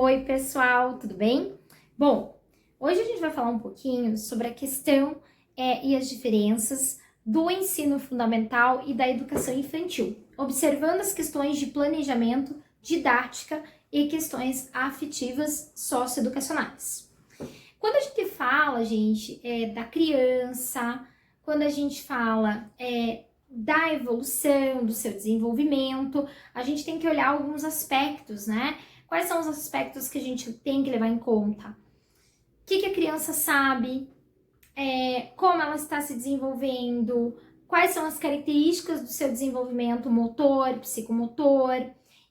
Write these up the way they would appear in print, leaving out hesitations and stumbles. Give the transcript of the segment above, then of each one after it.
Oi, pessoal, tudo bem? Bom, hoje a gente vai falar um pouquinho sobre a questão e as diferenças do ensino fundamental e da educação infantil, observando as questões de planejamento, didática e questões afetivas socioeducacionais. Quando a gente fala, gente, da criança, quando a gente fala da evolução, do seu desenvolvimento, a gente tem que olhar alguns aspectos, né? Quais são os aspectos que a gente tem que levar em conta? O que a criança sabe? Como ela está se desenvolvendo? Quais são as características do seu desenvolvimento motor, psicomotor?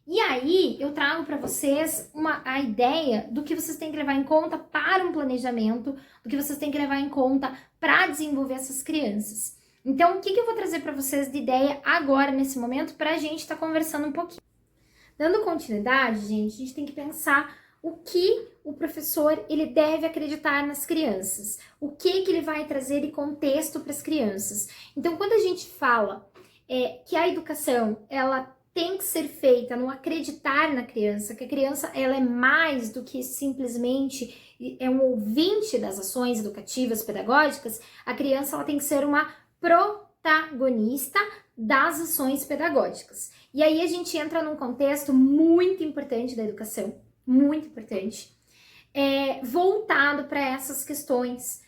E aí, eu trago para vocês a ideia do que vocês têm que levar em conta para um planejamento, do que vocês têm que levar em conta para desenvolver essas crianças. Então, o que eu vou trazer para vocês de ideia agora, nesse momento, para a gente estar conversando um pouquinho? Dando continuidade, gente, a gente tem que pensar o que o professor ele deve acreditar nas crianças, o que ele vai trazer de contexto para as crianças. Então, quando a gente fala que a educação ela tem que ser feita no acreditar na criança, que a criança ela é mais do que simplesmente um ouvinte das ações educativas, pedagógicas, a criança ela tem que ser uma protagonista das ações pedagógicas. E aí a gente entra num contexto muito importante da educação, muito importante, voltado para essas questões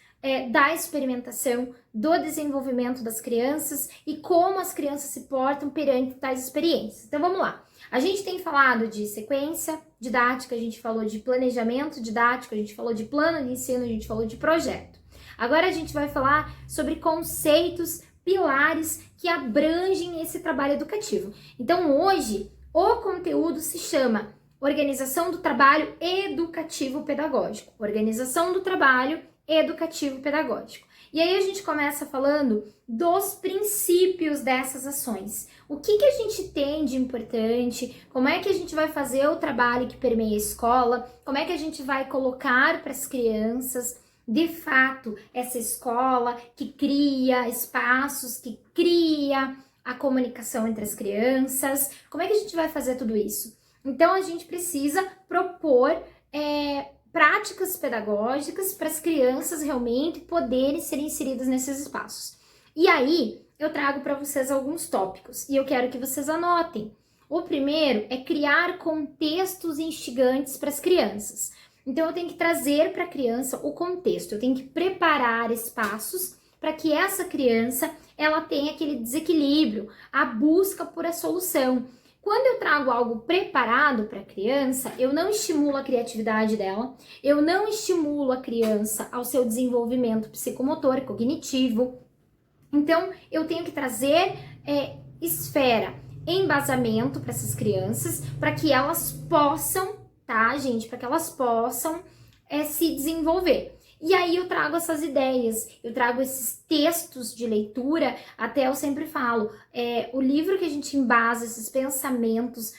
da experimentação, do desenvolvimento das crianças e como as crianças se portam perante tais experiências. Então vamos lá. A gente tem falado de sequência didática, a gente falou de planejamento didático, a gente falou de plano de ensino, a gente falou de projeto. Agora a gente vai falar sobre conceitos, pilares que abrangem esse trabalho educativo. Então hoje o conteúdo se chama Organização do Trabalho Educativo Pedagógico. Organização do Trabalho Educativo Pedagógico. E aí a gente começa falando dos princípios dessas ações. O que a gente tem de importante, como é que a gente vai fazer o trabalho que permeia a escola, como é que a gente vai colocar para as crianças, de fato, essa escola que cria espaços, que cria a comunicação entre as crianças, como é que a gente vai fazer tudo isso? Então a gente precisa propor práticas pedagógicas para as crianças realmente poderem ser inseridas nesses espaços. E aí, eu trago para vocês alguns tópicos e eu quero que vocês anotem. O primeiro é criar contextos instigantes para as crianças. Então, eu tenho que trazer para a criança o contexto, eu tenho que preparar espaços para que essa criança ela tenha aquele desequilíbrio, a busca por a solução. Quando eu trago algo preparado para a criança, eu não estimulo a criatividade dela, eu não estimulo a criança ao seu desenvolvimento psicomotor, cognitivo. Então, eu tenho que trazer esfera, embasamento para essas crianças, para que elas possam, tá, gente? Para que elas possam se desenvolver. E aí eu trago essas ideias, eu trago esses textos de leitura, até eu sempre falo, o livro que a gente embasa esses pensamentos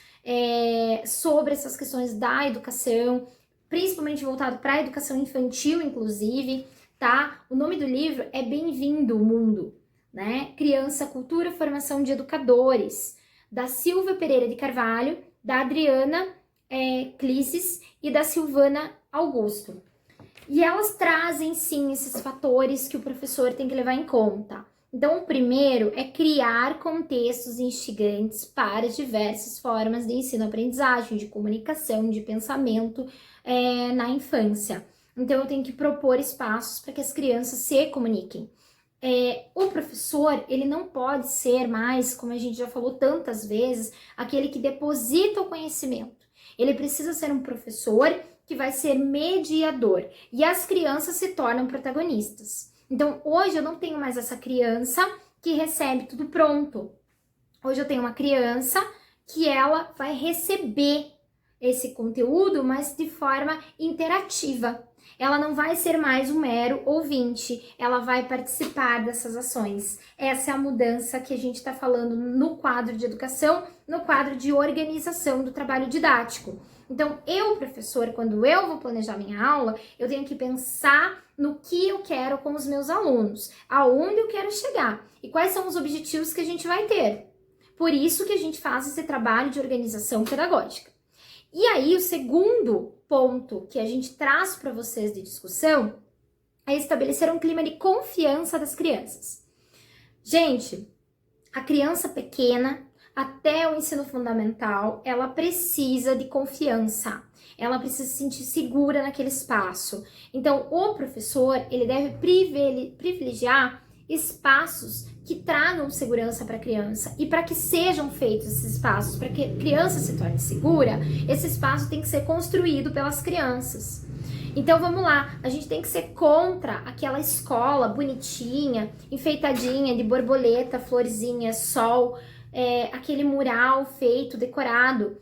sobre essas questões da educação, principalmente voltado para a educação infantil, inclusive, tá? O nome do livro é Bem-vindo ao Mundo, né? Criança, Cultura, Formação de Educadores, da Silvia Pereira de Carvalho, da Adriana Clisses e da Silvana Augusto. E elas trazem, sim, esses fatores que o professor tem que levar em conta. Então, o primeiro é criar contextos instigantes para diversas formas de ensino-aprendizagem, de comunicação, de pensamento na infância. Então, eu tenho que propor espaços para que as crianças se comuniquem. O professor, ele não pode ser mais, como a gente já falou tantas vezes, aquele que deposita o conhecimento. Ele precisa ser um professor que vai ser mediador, e as crianças se tornam protagonistas. Então, hoje eu não tenho mais essa criança que recebe tudo pronto. Hoje eu tenho uma criança que ela vai receber esse conteúdo, mas de forma interativa. Ela não vai ser mais um mero ouvinte, ela vai participar dessas ações. Essa é a mudança que a gente está falando no quadro de educação, no quadro de organização do trabalho didático. Então, eu, professor, quando eu vou planejar minha aula, eu tenho que pensar no que eu quero com os meus alunos, aonde eu quero chegar e quais são os objetivos que a gente vai ter. Por isso que a gente faz esse trabalho de organização pedagógica. E aí, o segundo ponto que a gente traz para vocês de discussão é estabelecer um clima de confiança das crianças. Gente, a criança pequena, até o ensino fundamental, ela precisa de confiança. Ela precisa se sentir segura naquele espaço. Então, o professor, ele deve privilegiar espaços que tragam segurança para a criança. E para que sejam feitos esses espaços, para que a criança se torne segura, esse espaço tem que ser construído pelas crianças. Então vamos lá, a gente tem que ser contra aquela escola bonitinha, enfeitadinha, de borboleta, florzinha, sol, aquele mural feito, decorado.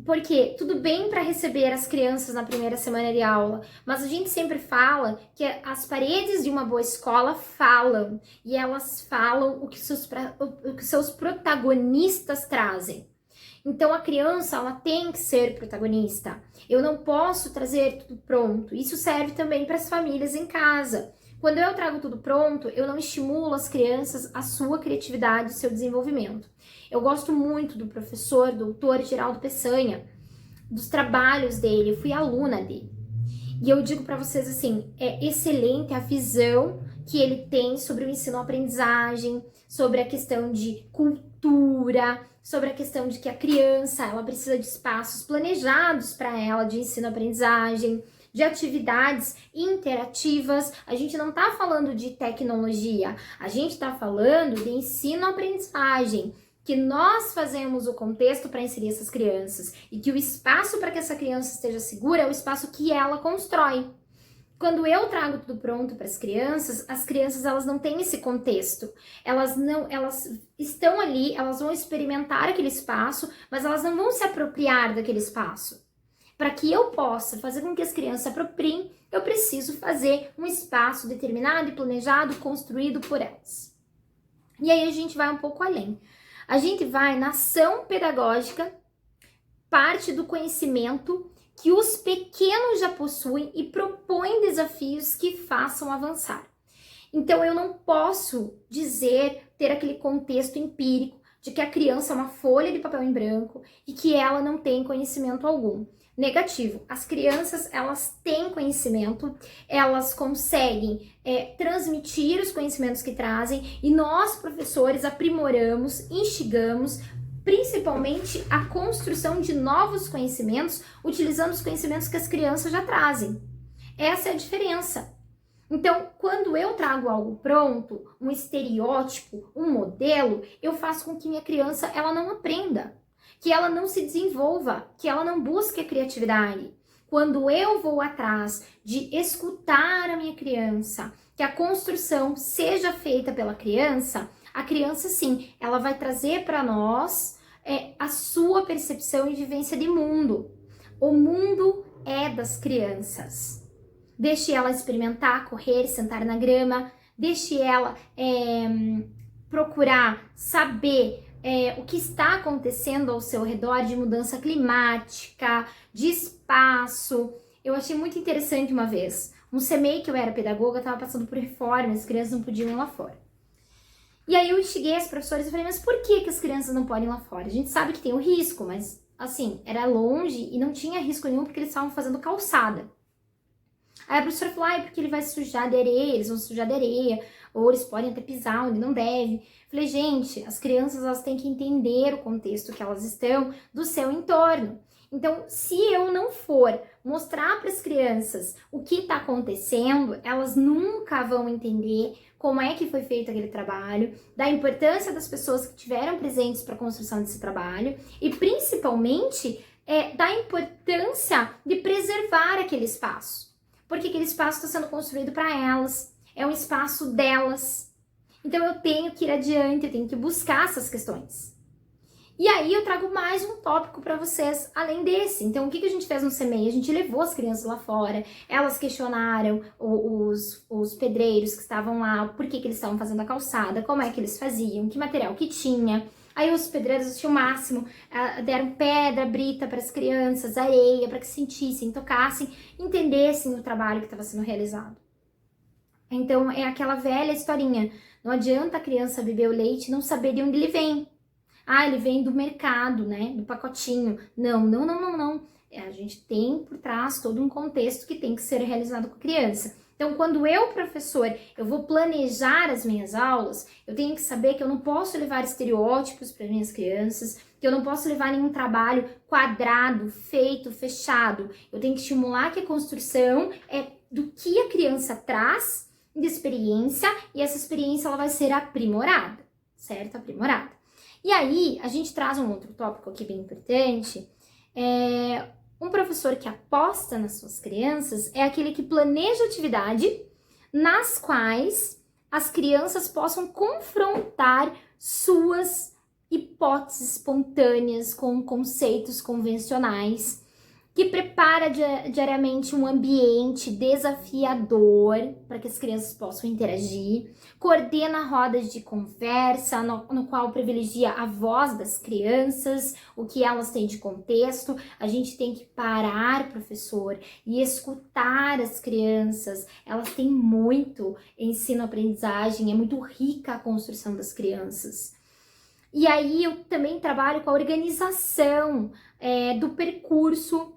Porque tudo bem para receber as crianças na primeira semana de aula, mas a gente sempre fala que as paredes de uma boa escola falam, e elas falam o que seus protagonistas trazem. Então a criança, ela tem que ser protagonista. Eu não posso trazer tudo pronto. Isso serve também para as famílias em casa. Quando eu trago tudo pronto, eu não estimulo as crianças a sua criatividade e seu desenvolvimento. Eu gosto muito do professor, doutor Geraldo Peçanha, dos trabalhos dele, eu fui aluna dele. E eu digo para vocês assim, é excelente a visão que ele tem sobre o ensino-aprendizagem, sobre a questão de cultura, sobre a questão de que a criança, ela precisa de espaços planejados para ela de ensino-aprendizagem, de atividades interativas. A gente não está falando de tecnologia, a gente está falando de ensino-aprendizagem, que nós fazemos o contexto para inserir essas crianças e que o espaço para que essa criança esteja segura é o espaço que ela constrói. Quando eu trago tudo pronto para as crianças elas não têm esse contexto. Elas estão ali, elas vão experimentar aquele espaço, mas elas não vão se apropriar daquele espaço. Para que eu possa fazer com que as crianças se apropriem, eu preciso fazer um espaço determinado e planejado, construído por elas. E aí a gente vai um pouco além. A gente vai na ação pedagógica, parte do conhecimento que os pequenos já possuem e propõem desafios que façam avançar. Então, eu não posso ter aquele contexto empírico de que a criança é uma folha de papel em branco e que ela não tem conhecimento algum. Negativo. As crianças, elas têm conhecimento, elas conseguem transmitir os conhecimentos que trazem e nós, professores, aprimoramos, instigamos, principalmente a construção de novos conhecimentos, utilizando os conhecimentos que as crianças já trazem. Essa é a diferença. Então, quando eu trago algo pronto, um estereótipo, um modelo, eu faço com que minha criança ela não aprenda, que ela não se desenvolva, que ela não busque a criatividade. Quando eu vou atrás de escutar a minha criança, que a construção seja feita pela criança, a criança, sim, ela vai trazer para nós a sua percepção e vivência de mundo. O mundo é das crianças. Deixe ela experimentar, correr, sentar na grama. Deixe ela procurar saber o que está acontecendo ao seu redor de mudança climática, de espaço. Eu achei muito interessante uma vez. Um CMEI que eu era pedagoga, estava passando por reforma, as crianças não podiam ir lá fora. E aí eu instiguei as professoras e falei, mas por que as crianças não podem ir lá fora? A gente sabe que tem o risco, mas assim, era longe e não tinha risco nenhum porque eles estavam fazendo calçada. Aí a professora falou, é porque ele vai sujar de areia, eles vão sujar de areia, ou eles podem até pisar onde não deve. Falei, gente, as crianças elas têm que entender o contexto que elas estão do seu entorno. Então, se eu não for mostrar para as crianças o que está acontecendo, elas nunca vão entender como é que foi feito aquele trabalho, da importância das pessoas que tiveram presentes para a construção desse trabalho e, principalmente, da importância de preservar aquele espaço. Porque aquele espaço está sendo construído para elas, é um espaço delas. Então, eu tenho que ir adiante, eu tenho que buscar essas questões. E aí eu trago mais um tópico para vocês, além desse. Então, o que a gente fez no CMEI? A gente levou as crianças lá fora, elas questionaram os pedreiros que estavam lá, por que eles estavam fazendo a calçada, como é que eles faziam, que material que tinha. Aí os pedreiros tinham o máximo, deram pedra, brita para as crianças, areia, para que sentissem, tocassem, entendessem o trabalho que estava sendo realizado. Então, é aquela velha historinha. Não adianta a criança beber o leite e não saber de onde ele vem. Ah, ele vem do mercado, né? Do pacotinho. Não. A gente tem por trás todo um contexto que tem que ser realizado com a criança. Então, quando eu, professor, eu vou planejar as minhas aulas, eu tenho que saber que eu não posso levar estereótipos para minhas crianças, que eu não posso levar nenhum trabalho quadrado, feito, fechado. Eu tenho que estimular que a construção é do que a criança traz de experiência, e essa experiência ela vai ser aprimorada, certo? Aprimorada. E aí, a gente traz um outro tópico aqui bem importante, um professor que aposta nas suas crianças é aquele que planeja atividade nas quais as crianças possam confrontar suas hipóteses espontâneas com conceitos convencionais, que prepara diariamente um ambiente desafiador para que as crianças possam interagir, coordena rodas de conversa, no qual privilegia a voz das crianças, o que elas têm de contexto. A gente tem que parar, professor, e escutar as crianças. Elas têm muito ensino-aprendizagem, é muito rica a construção das crianças. E aí eu também trabalho com a organização do percurso,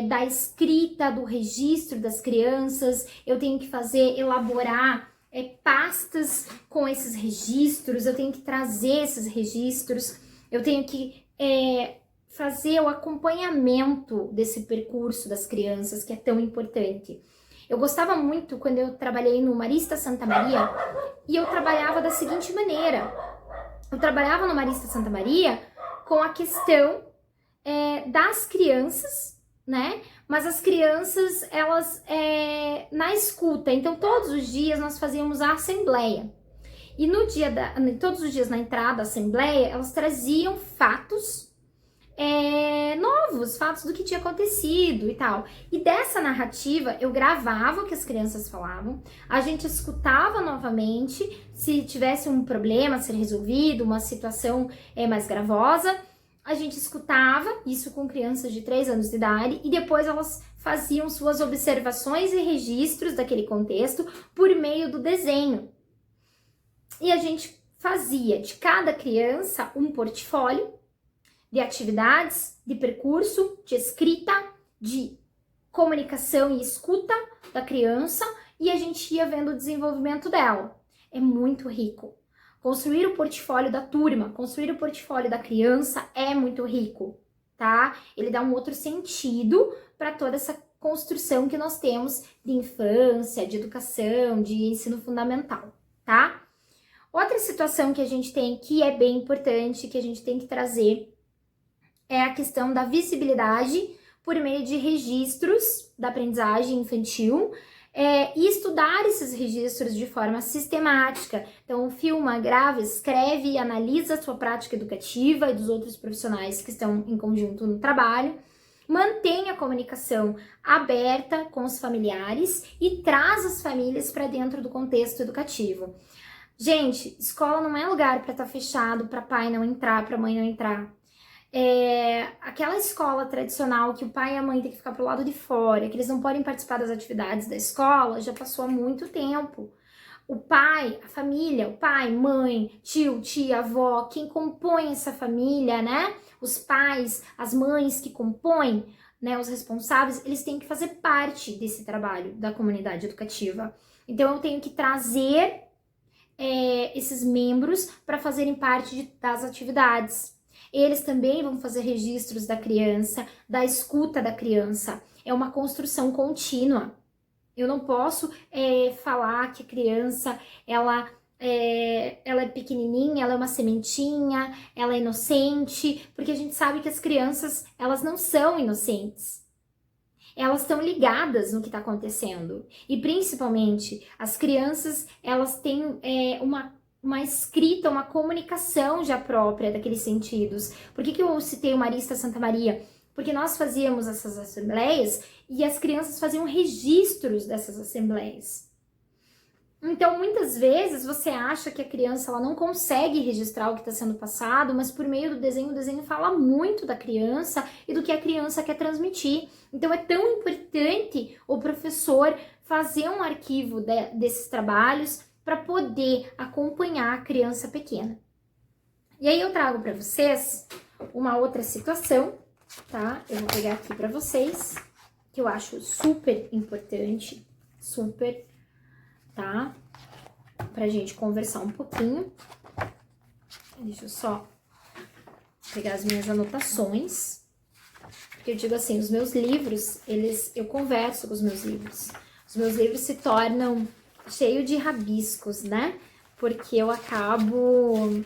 da escrita, do registro das crianças. Eu tenho que elaborar pastas com esses registros, eu tenho que trazer esses registros, eu tenho que fazer o acompanhamento desse percurso das crianças, que é tão importante. Eu gostava muito quando eu trabalhei no Marista Santa Maria, e eu trabalhava da seguinte maneira. Eu trabalhava no Marista Santa Maria com a questão das crianças, né? Mas as crianças, elas na escuta. Então, todos os dias nós fazíamos a assembleia. E todos os dias na entrada da assembleia, elas traziam fatos novos, fatos do que tinha acontecido e tal. E dessa narrativa, eu gravava o que as crianças falavam, a gente escutava novamente, se tivesse um problema a ser resolvido, uma situação mais gravosa, a gente escutava isso com crianças de 3 anos de idade, e depois elas faziam suas observações e registros daquele contexto por meio do desenho. E a gente fazia de cada criança um portfólio de atividades, de percurso, de escrita, de comunicação e escuta da criança, e a gente ia vendo o desenvolvimento dela. É muito rico. Construir o portfólio da turma, construir o portfólio da criança é muito rico, tá? Ele dá um outro sentido para toda essa construção que nós temos de infância, de educação, de ensino fundamental, tá? Outra situação que a gente tem que é bem importante, que a gente tem que trazer, é a questão da visibilidade por meio de registros da aprendizagem infantil, e estudar esses registros de forma sistemática. Então, filma, grava, escreve e analisa a sua prática educativa e dos outros profissionais que estão em conjunto no trabalho. Mantém a comunicação aberta com os familiares e traz as famílias para dentro do contexto educativo. Gente, escola não é lugar para estar fechado, para pai não entrar, para mãe não entrar. Aquela escola tradicional que o pai e a mãe têm que ficar pro lado de fora, que eles não podem participar das atividades da escola, já passou há muito tempo. O pai, a família, o pai, mãe, tio, tia, avó, quem compõe essa família, né? Os pais, as mães que compõem, né? Os responsáveis, eles têm que fazer parte desse trabalho da comunidade educativa. Então, eu tenho que trazer esses membros para fazerem parte das atividades. Eles também vão fazer registros da criança, da escuta da criança. É uma construção contínua. Eu não posso falar que a criança, ela é pequenininha, ela é uma sementinha, ela é inocente, porque a gente sabe que as crianças, elas não são inocentes. Elas estão ligadas no que está acontecendo. E principalmente, as crianças, elas têm uma escrita, uma comunicação já própria daqueles sentidos. Por que eu citei o Marista Santa Maria? Porque nós fazíamos essas assembleias e as crianças faziam registros dessas assembleias. Então, muitas vezes, você acha que a criança ela não consegue registrar o que está sendo passado, mas por meio do desenho, o desenho fala muito da criança e do que a criança quer transmitir. Então, é tão importante o professor fazer um arquivo desses trabalhos para poder acompanhar a criança pequena. E aí eu trago para vocês uma outra situação, tá? Eu vou pegar aqui pra vocês, que eu acho super importante, super, tá? Pra gente conversar um pouquinho. Deixa eu só pegar as minhas anotações. Porque eu digo assim, os meus livros, eu converso com os meus livros. Os meus livros se tornam cheios de rabiscos, né? Porque eu acabo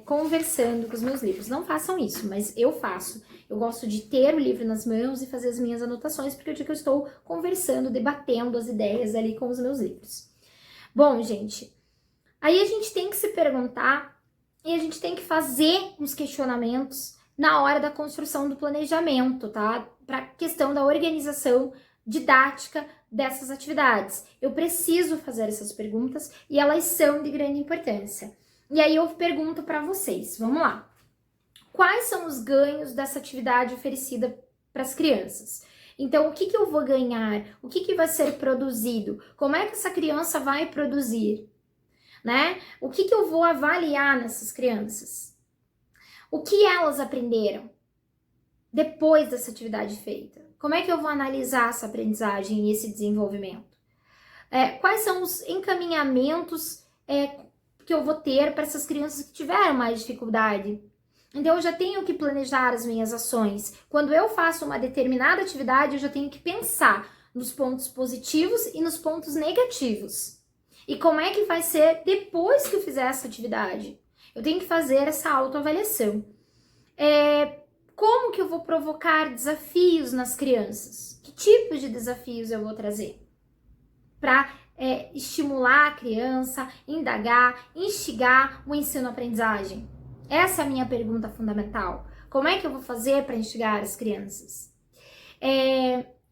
conversando com os meus livros. Não façam isso, mas eu faço. Eu gosto de ter o livro nas mãos e fazer as minhas anotações, porque eu digo que eu estou conversando, debatendo as ideias ali com os meus livros. Bom, gente, aí a gente tem que se perguntar e a gente tem que fazer uns questionamentos na hora da construção do planejamento, tá? Para a questão da organização didática dessas atividades. Eu preciso fazer essas perguntas e elas são de grande importância. E aí eu pergunto para vocês, vamos lá. Quais são os ganhos dessa atividade oferecida para as crianças? Então, o que eu vou ganhar? O que vai ser produzido? Como é que essa criança vai produzir? Né? O que eu vou avaliar nessas crianças? O que elas aprenderam depois dessa atividade feita? Como é que eu vou analisar essa aprendizagem e esse desenvolvimento? Quais são os encaminhamentos que eu vou ter para essas crianças que tiveram mais dificuldade? Então, eu já tenho que planejar as minhas ações. Quando eu faço uma determinada atividade, eu já tenho que pensar nos pontos positivos e nos pontos negativos. E como é que vai ser depois que eu fizer essa atividade? Eu tenho que fazer essa autoavaliação. Como que eu vou provocar desafios nas crianças? Que tipos de desafios eu vou trazer? Para estimular a criança, indagar, instigar o ensino-aprendizagem. Essa é a minha pergunta fundamental. Como é que eu vou fazer para instigar as crianças?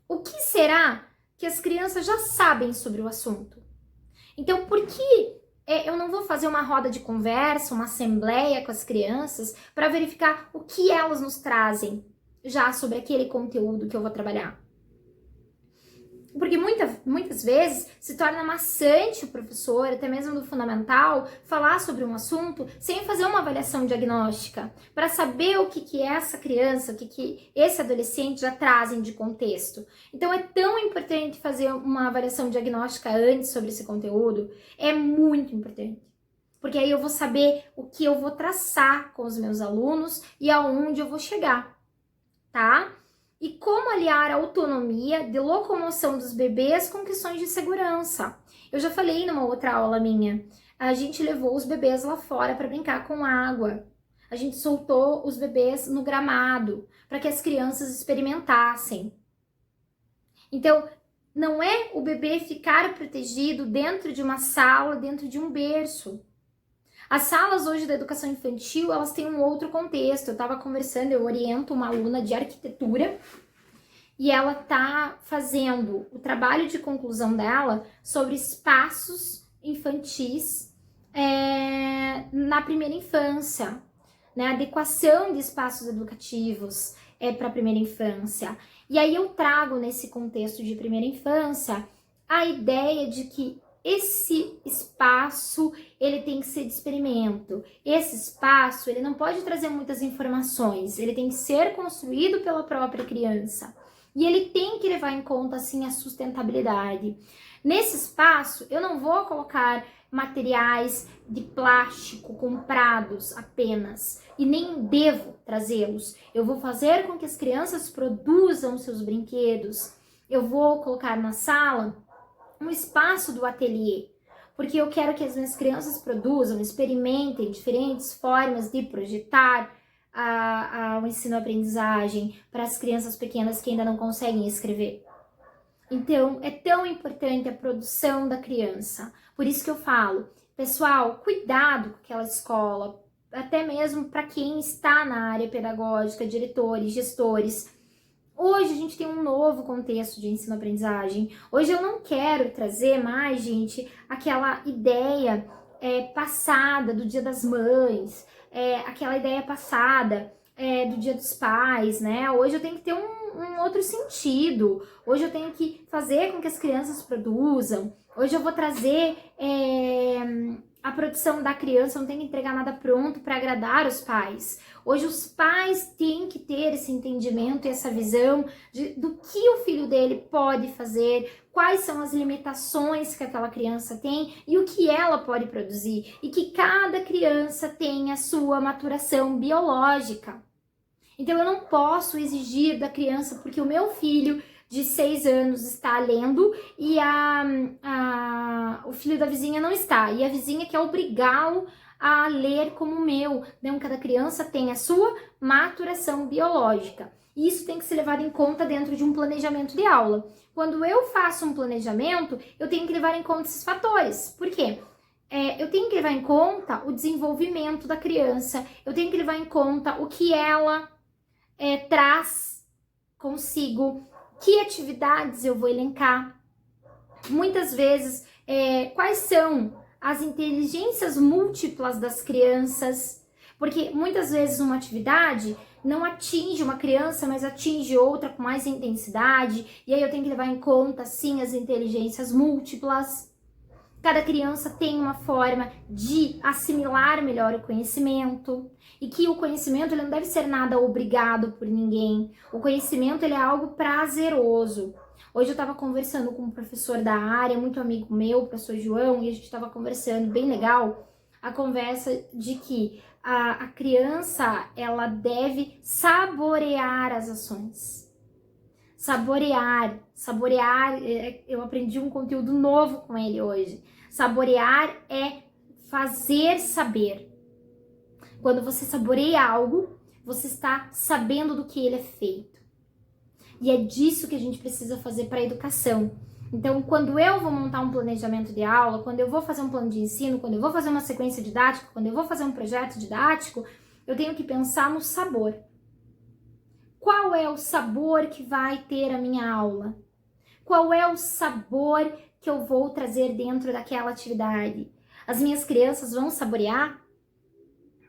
O que será que as crianças já sabem sobre o assunto? Então, por que eu não vou fazer uma roda de conversa, uma assembleia com as crianças para verificar o que elas nos trazem já sobre aquele conteúdo que eu vou trabalhar? Porque muitas vezes se torna maçante o professor, até mesmo do fundamental, falar sobre um assunto sem fazer uma avaliação diagnóstica, para saber o que essa criança, o que esse adolescente já trazem de contexto. Então é tão importante fazer uma avaliação diagnóstica antes sobre esse conteúdo, é muito importante. Porque aí eu vou saber o que eu vou traçar com os meus alunos e aonde eu vou chegar, tá? E como aliar a autonomia de locomoção dos bebês com questões de segurança. Eu já falei numa outra aula minha, a gente levou os bebês lá fora para brincar com água. A gente soltou os bebês no gramado para que as crianças experimentassem. Então, não é o bebê ficar protegido dentro de uma sala, dentro de um berço. As salas hoje da educação infantil, elas têm um outro contexto. Eu estava conversando, eu oriento uma aluna de arquitetura e ela está fazendo o trabalho de conclusão dela sobre espaços infantis na primeira infância, né? Adequação de espaços educativos para a primeira infância. E aí eu trago nesse contexto de primeira infância a ideia de que esse espaço, ele tem que ser de experimento. Esse espaço, ele não pode trazer muitas informações, ele tem que ser construído pela própria criança. E ele tem que levar em conta, assim, a sustentabilidade. Nesse espaço, eu não vou colocar materiais de plástico comprados apenas, e nem devo trazê-los. Eu vou fazer com que as crianças produzam seus brinquedos. Eu vou colocar na sala um espaço do ateliê, porque eu quero que as minhas crianças produzam, experimentem diferentes formas de projetar o ensino-aprendizagem para as crianças pequenas que ainda não conseguem escrever. Então, é tão importante a produção da criança. Por isso que eu falo, pessoal, cuidado com aquela escola, até mesmo para quem está na área pedagógica, diretores, gestores. Hoje a gente tem um novo contexto de ensino-aprendizagem. Hoje eu não quero trazer mais, gente, aquela ideia passada do Dia das Mães, aquela ideia passada do Dia dos Pais, né? Hoje eu tenho que ter um outro sentido. Hoje eu tenho que fazer com que as crianças produzam. Hoje eu vou trazer a produção da criança, não tem que entregar nada pronto para agradar os pais. Hoje os pais têm que ter esse entendimento e essa visão do que o filho dele pode fazer, quais são as limitações que aquela criança tem e o que ela pode produzir. E que cada criança tem a sua maturação biológica. Então eu não posso exigir da criança, porque o meu filho de 6 anos está lendo e o filho da vizinha não está. E a vizinha quer obrigá-lo a ler como o meu. Então, cada criança tem a sua maturação biológica. E isso tem que ser levado em conta dentro de um planejamento de aula. Quando eu faço um planejamento, eu tenho que levar em conta esses fatores. Por quê? Eu tenho que levar em conta o desenvolvimento da criança, eu tenho que levar em conta o que ela traz consigo, que atividades eu vou elencar. Muitas vezes, quais são as inteligências múltiplas das crianças, porque muitas vezes uma atividade não atinge uma criança, mas atinge outra com mais intensidade, e aí eu tenho que levar em conta, sim, as inteligências múltiplas. Cada criança tem uma forma de assimilar melhor o conhecimento, e que o conhecimento ele não deve ser nada obrigado por ninguém. O conhecimento ele é algo prazeroso. Hoje eu estava conversando com um professor da área, muito amigo meu, o professor João, e a gente estava conversando, bem legal, a conversa de que a criança ela deve saborear as ações. Saborear, eu aprendi um conteúdo novo com ele hoje. Saborear é fazer saber. Quando você saboreia algo, você está sabendo do que ele é feito. E é disso que a gente precisa fazer para a educação. Então, quando eu vou montar um planejamento de aula, quando eu vou fazer um plano de ensino, quando eu vou fazer uma sequência didática, quando eu vou fazer um projeto didático, eu tenho que pensar no sabor. Qual é o sabor que vai ter a minha aula? Qual é o sabor que eu vou trazer dentro daquela atividade? As minhas crianças vão saborear?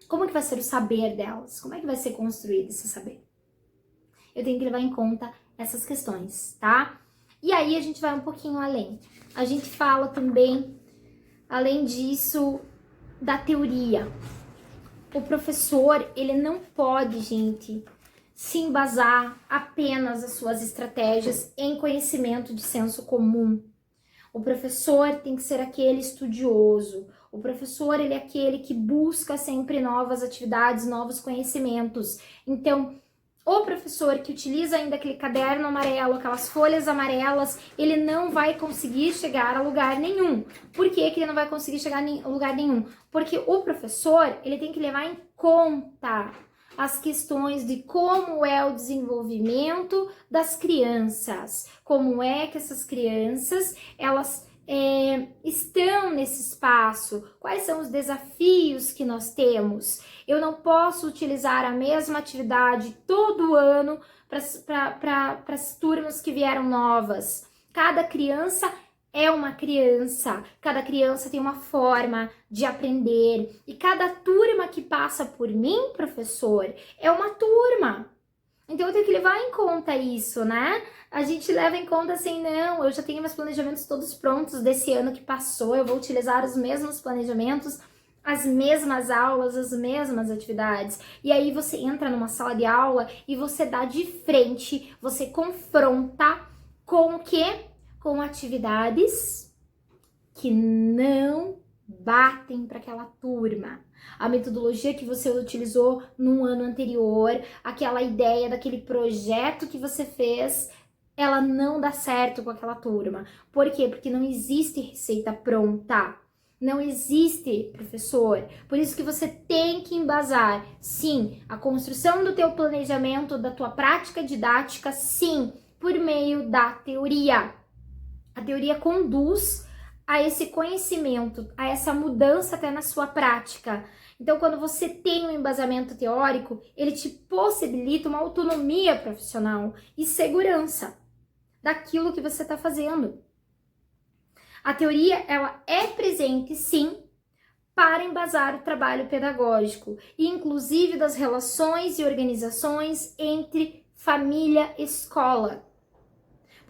Como que vai ser o saber delas? Como é que vai ser construído esse saber? Eu tenho que levar em conta essas questões, tá? E aí a gente vai um pouquinho além. A gente fala também, além disso, da teoria. O professor, ele não pode, gente, se embasar apenas as suas estratégias em conhecimento de senso comum. O professor tem que ser aquele estudioso. O professor, ele é aquele que busca sempre novas atividades, novos conhecimentos. Então, o professor que utiliza ainda aquele caderno amarelo, aquelas folhas amarelas, ele não vai conseguir chegar a lugar nenhum. Por que ele não vai conseguir chegar a lugar nenhum? Porque o professor, ele tem que levar em conta as questões de como é o desenvolvimento das crianças, como é que essas crianças, elas estão nesse espaço, quais são os desafios que nós temos. Eu não posso utilizar a mesma atividade todo ano para as turmas que vieram novas. Cada criança é uma criança, cada criança tem uma forma de aprender e cada turma que passa por mim, professor, é uma turma. Então eu tenho que levar em conta isso, né? A gente leva em conta assim, não, eu já tenho meus planejamentos todos prontos desse ano que passou, eu vou utilizar os mesmos planejamentos, as mesmas aulas, as mesmas atividades. E aí você entra numa sala de aula e você dá de frente, você confronta com o quê? Com atividades que não batem para aquela turma. A metodologia que você utilizou no ano anterior, aquela ideia daquele projeto que você fez, ela não dá certo com aquela turma. Por quê? Porque não existe receita pronta. Não existe, professor. Por isso que você tem que embasar, sim, a construção do teu planejamento, da tua prática didática, sim, por meio da teoria. A teoria conduz a esse conhecimento, a essa mudança até na sua prática. Então, quando você tem um embasamento teórico, ele te possibilita uma autonomia profissional e segurança daquilo que você está fazendo. A teoria, ela é presente, sim, para embasar o trabalho pedagógico, e inclusive das relações e organizações entre família e escola.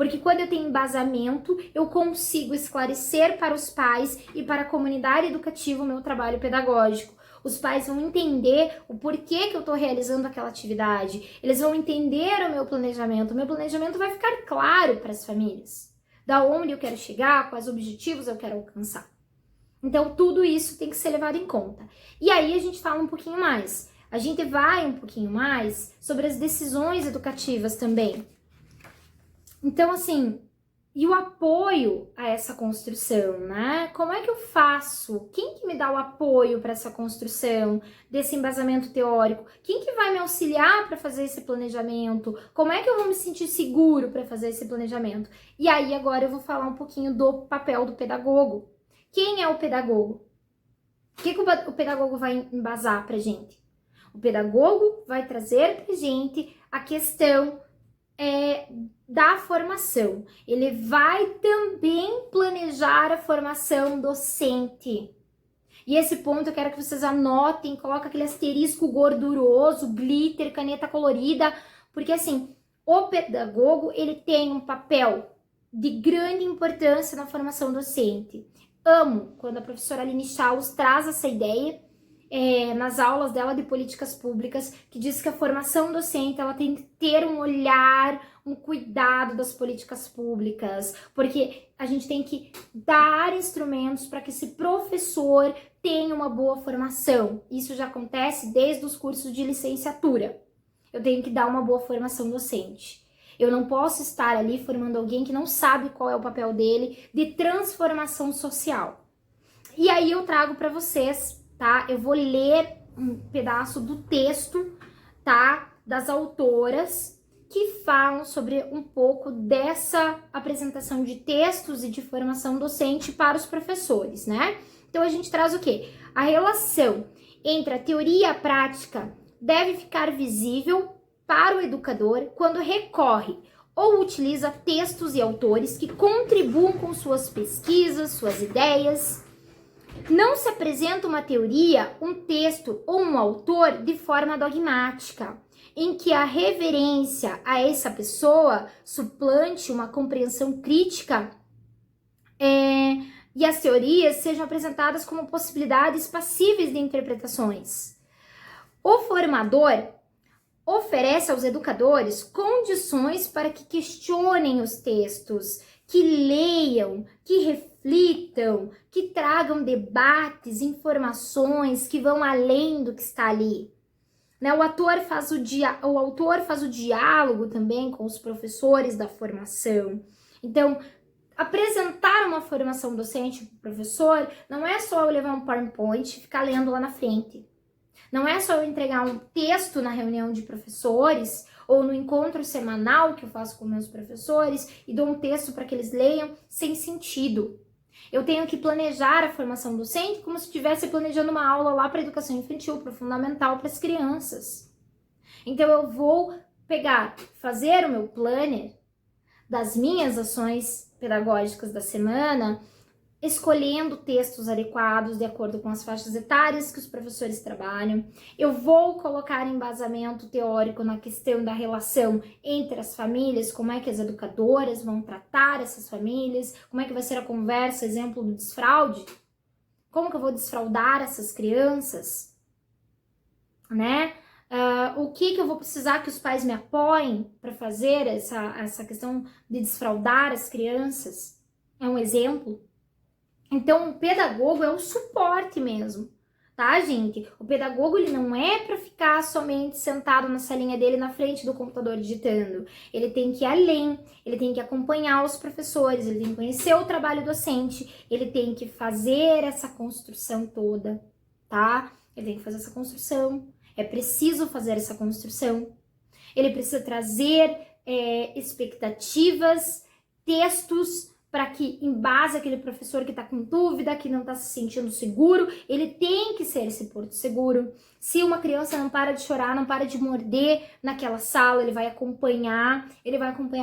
Porque quando eu tenho embasamento, eu consigo esclarecer para os pais e para a comunidade educativa o meu trabalho pedagógico. Os pais vão entender o porquê que eu estou realizando aquela atividade. Eles vão entender o meu planejamento. O meu planejamento vai ficar claro para as famílias. Da onde eu quero chegar, quais objetivos eu quero alcançar. Então, tudo isso tem que ser levado em conta. E aí a gente fala um pouquinho mais. A gente vai um pouquinho mais sobre as decisões educativas também. Então, assim, e o apoio a essa construção, né? Como é que eu faço? Quem que me dá o apoio para essa construção, desse embasamento teórico? Quem que vai me auxiliar para fazer esse planejamento? Como é que eu vou me sentir seguro para fazer esse planejamento? E aí, agora eu vou falar um pouquinho do papel do pedagogo. Quem é o pedagogo? O que o pedagogo vai embasar pra gente? O pedagogo vai trazer pra gente a questão da formação. Ele vai também planejar a formação docente. E esse ponto eu quero que vocês anotem, coloca aquele asterisco gorduroso, glitter, caneta colorida, porque assim, o pedagogo, ele tem um papel de grande importância na formação docente. Amo quando a professora Aline Chaus traz essa ideia nas aulas dela de políticas públicas, que diz que a formação docente ela tem que ter um olhar, um cuidado das políticas públicas, porque a gente tem que dar instrumentos para que esse professor tenha uma boa formação. Isso já acontece desde os cursos de licenciatura. Eu tenho que dar uma boa formação docente. Eu não posso estar ali formando alguém que não sabe qual é o papel dele de transformação social. E aí eu trago para vocês, tá? Eu vou ler um pedaço do texto, tá? Das autoras que falam sobre um pouco dessa apresentação de textos e de formação docente para os professores, né? Então a gente traz o quê? A relação entre a teoria e a prática deve ficar visível para o educador quando recorre ou utiliza textos e autores que contribuam com suas pesquisas, suas ideias. Não se apresenta uma teoria, um texto ou um autor de forma dogmática, em que a reverência a essa pessoa suplante uma compreensão crítica e as teorias sejam apresentadas como possibilidades passíveis de interpretações. O formador oferece aos educadores condições para que questionem os textos, que leiam, que reflitam, que tragam debates, informações que vão além do que está ali. Né? O autor faz o diálogo também com os professores da formação. Então, apresentar uma formação docente para o professor não é só eu levar um PowerPoint e ficar lendo lá na frente. Não é só eu entregar um texto na reunião de professores ou no encontro semanal que eu faço com meus professores e dou um texto para que eles leiam sem sentido. Eu tenho que planejar a formação docente como se estivesse planejando uma aula lá para a educação infantil, para o fundamental, para as crianças. Então eu vou fazer o meu planner das minhas ações pedagógicas da semana, escolhendo textos adequados de acordo com as faixas etárias que os professores trabalham. Eu vou colocar embasamento teórico na questão da relação entre as famílias, como é que as educadoras vão tratar essas famílias, como é que vai ser a conversa, exemplo do desfraude, como que eu vou desfraudar essas crianças, né? O que eu vou precisar que os pais me apoiem para fazer essa questão de desfraudar as crianças, é um exemplo. Então, o pedagogo é o suporte mesmo, tá, gente? O pedagogo, ele não é para ficar somente sentado na salinha dele na frente do computador digitando. Ele tem que ir além, ele tem que acompanhar os professores, ele tem que conhecer o trabalho docente, ele tem que fazer essa construção toda, tá? Ele tem que fazer essa construção, é preciso fazer essa construção. Ele precisa trazer expectativas, textos, para que embase aquele professor que está com dúvida, que não está se sentindo seguro, ele tem que ser esse porto seguro. Se uma criança não para de chorar, não para de morder naquela sala, ele vai acompanhar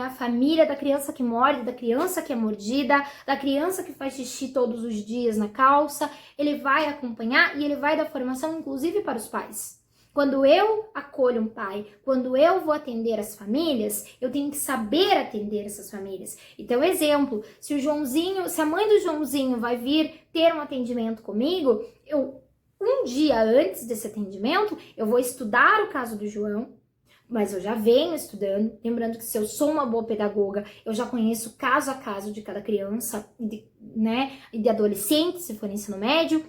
a família da criança que morde, da criança que é mordida, da criança que faz xixi todos os dias na calça, ele vai acompanhar e ele vai dar formação inclusive para os pais. Quando eu acolho um pai, quando eu vou atender as famílias, eu tenho que saber atender essas famílias. Então, exemplo, se a mãe do Joãozinho vai vir ter um atendimento comigo, um dia antes desse atendimento, eu vou estudar o caso do João, mas eu já venho estudando, lembrando que se eu sou uma boa pedagoga, eu já conheço caso a caso de cada criança, né, e de adolescente, se for ensino médio,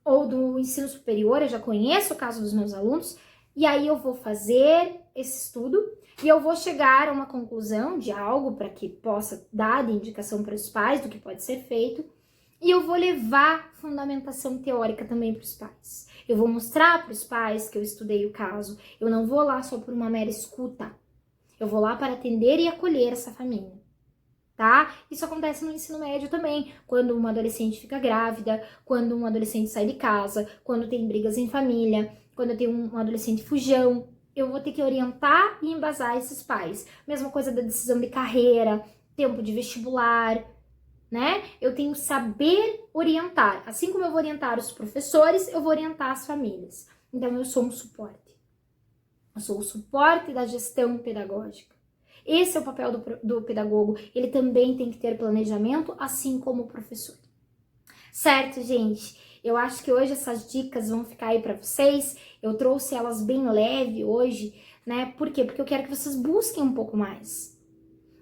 ou do ensino superior, eu já conheço o caso dos meus alunos, e aí eu vou fazer esse estudo, e eu vou chegar a uma conclusão de algo para que possa dar de indicação para os pais do que pode ser feito, e eu vou levar fundamentação teórica também para os pais. Eu vou mostrar para os pais que eu estudei o caso. Eu não vou lá só por uma mera escuta. Eu vou lá para atender e acolher essa família, tá? Isso acontece no ensino médio também, quando uma adolescente fica grávida, quando um adolescente sai de casa, quando tem brigas em família, quando tem um adolescente fujão. Eu vou ter que orientar e embasar esses pais. Mesma coisa da decisão de carreira, tempo de vestibular, né? Eu tenho que saber orientar. Assim como eu vou orientar os professores, eu vou orientar as famílias. Então, eu sou um suporte. Eu sou o suporte da gestão pedagógica. Esse é o papel do pedagogo. Ele também tem que ter planejamento, assim como o professor. Certo, gente? Eu acho que hoje essas dicas vão ficar aí para vocês. Eu trouxe elas bem leve hoje, né? Por quê? Porque eu quero que vocês busquem um pouco mais.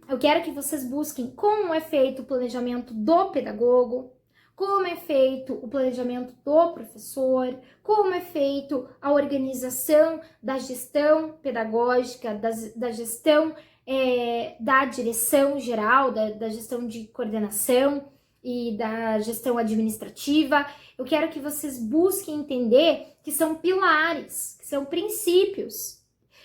Eu quero que vocês busquem como é feito o planejamento do pedagogo, como é feito o planejamento do professor, como é feito a organização da gestão pedagógica, da gestão da direção geral, da gestão de coordenação e da gestão administrativa. Eu quero que vocês busquem entender que são pilares, que são princípios.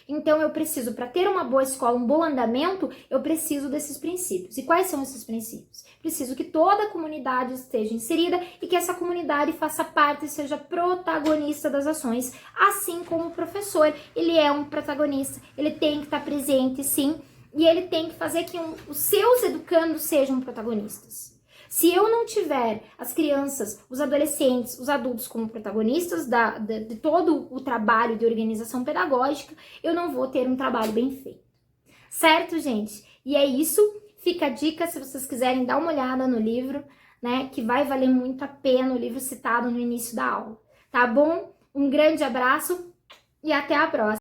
Então, eu preciso, para ter uma boa escola, um bom andamento, eu preciso desses princípios. E quais são esses princípios? Preciso que toda a comunidade esteja inserida e que essa comunidade faça parte e seja protagonista das ações, assim como o professor. Ele é um protagonista, ele tem que estar presente, sim, e ele tem que fazer que os seus educandos sejam protagonistas. Se eu não tiver as crianças, os adolescentes, os adultos como protagonistas de todo o trabalho de organização pedagógica, eu não vou ter um trabalho bem feito. Certo, gente? E é isso. Fica a dica se vocês quiserem dar uma olhada no livro, né? Que vai valer muito a pena o livro citado no início da aula. Tá bom? Um grande abraço e até a próxima!